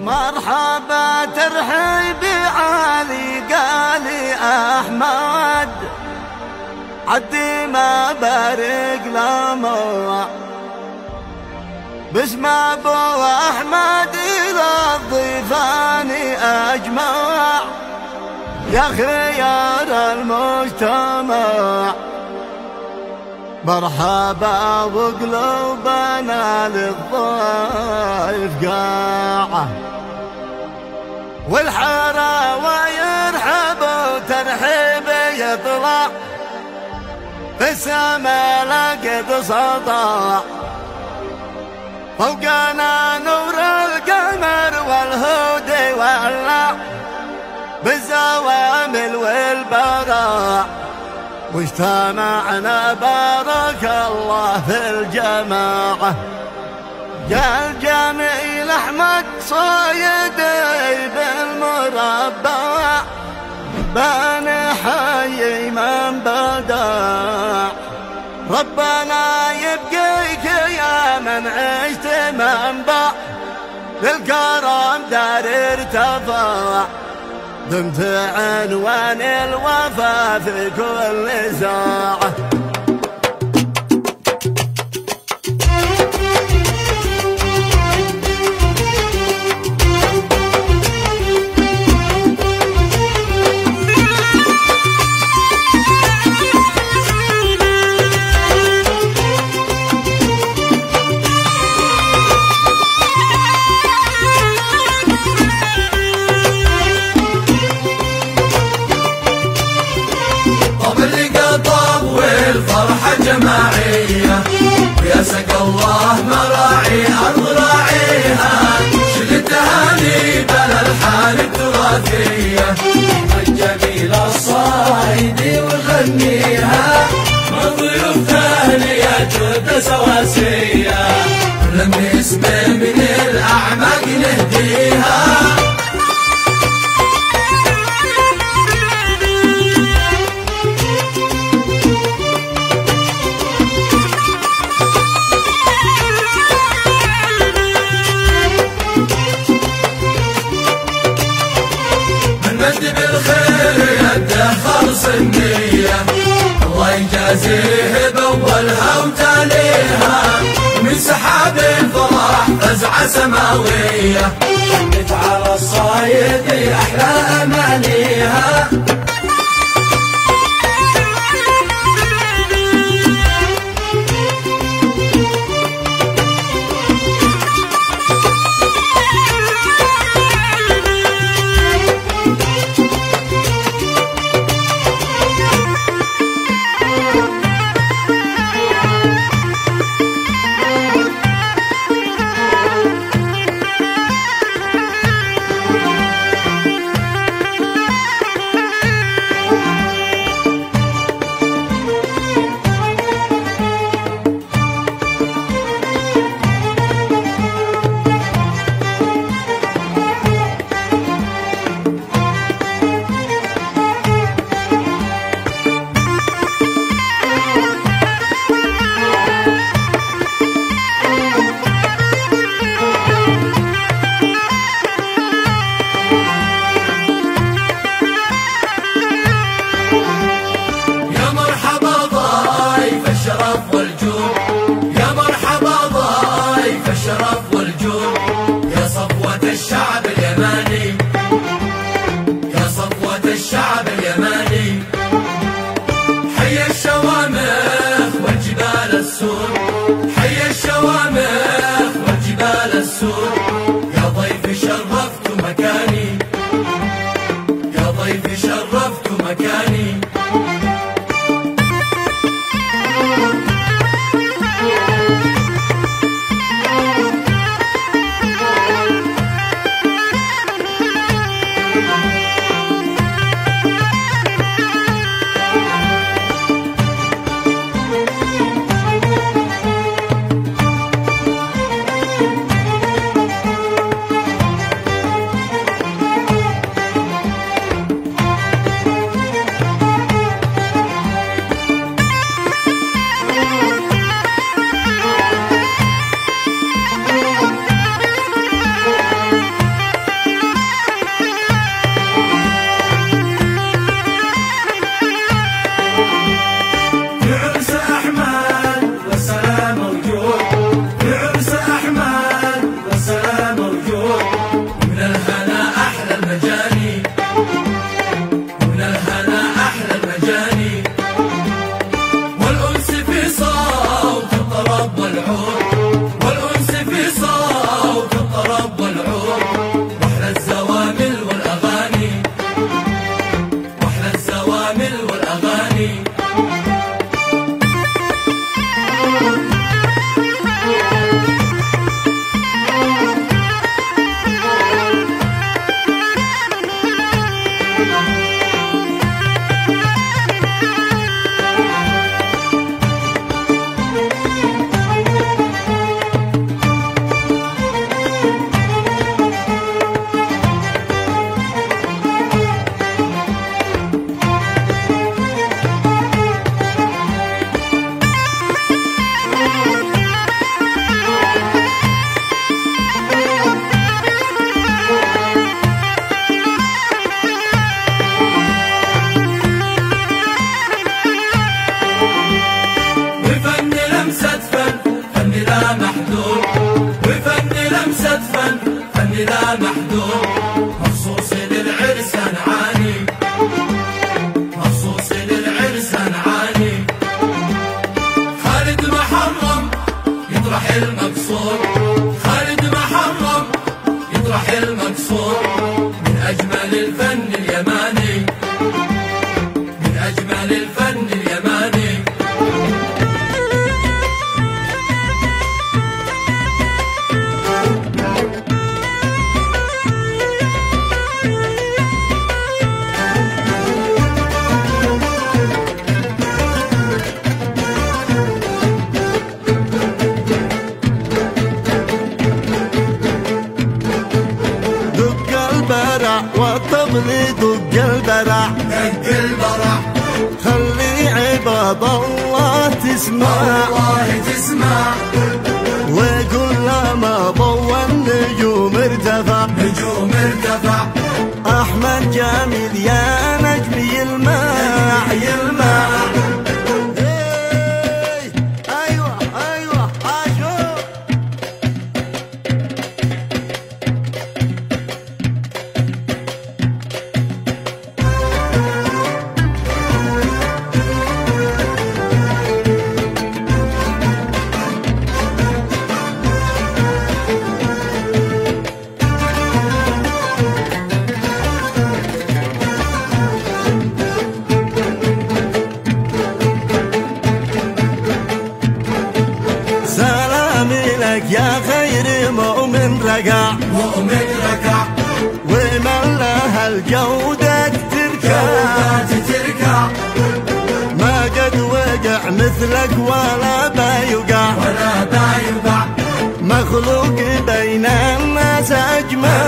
مرحبا ترحيبي عالي قالي أحمد عدي ما بارق لموع باسم أبو أحمد إلى الضيفان أجمع يا خيار المجتمع. مرحبا وقلوبنا للضيف قاعة والحارة ويرحب وترحيب يطلع في السما لقد سطع فوقنا نور القمر والهدى ولع بالزوامل والبراء واجتمعنا بارك الله في الجماعة. يا الجميل أحمد صايدي بالمربع بنحيي من بدع ربنا يبقيك يا من عشت منبع للكرم دار ارتفع دمت عنوان الوفا في كل ساعة. الفرحة جماعية ويا سق الله مراعي أرض راعيها شلت تهاني بلا الحال التراثية الجميل الصايدي وغنيها من ضيوف تهنية جود سواسية لم اسمه من الأعماق نهديها مد بالخير يده خلص النية الله يجازيه بأولها وتاليها من سحاب الفرح فزعة سماوية حنت على الصايد أحلى أمانيها الشعب اليماني حي الشوامخ والجبال السور حي الشوامخ والجبال السور يا ضيف شرفت مكاني يا ضيف شرفت مكاني فن لا محدود مخصوص للعرس نعاني مخصوص للعرس نعاني خالد محرم يطرح المقصود خالد محرم يطرح المقصود من أجمل الفن اليماني من أجمل الفن اليماني والطبل دق البرع دق البرع خلي عباد الله تسمع والله تسمع وقل لما ضوى النجوم ارتفع نجوم ارتفع أحمد جميل يا نجم يلمع يلمع أيوة أيوة أشوف يا خير مؤمن ركع مؤمن ركع ومن لها الجودة تركع ما قد وقع مثلك ولا بايقع ولا بايقع مخلوق بين الناس أجمع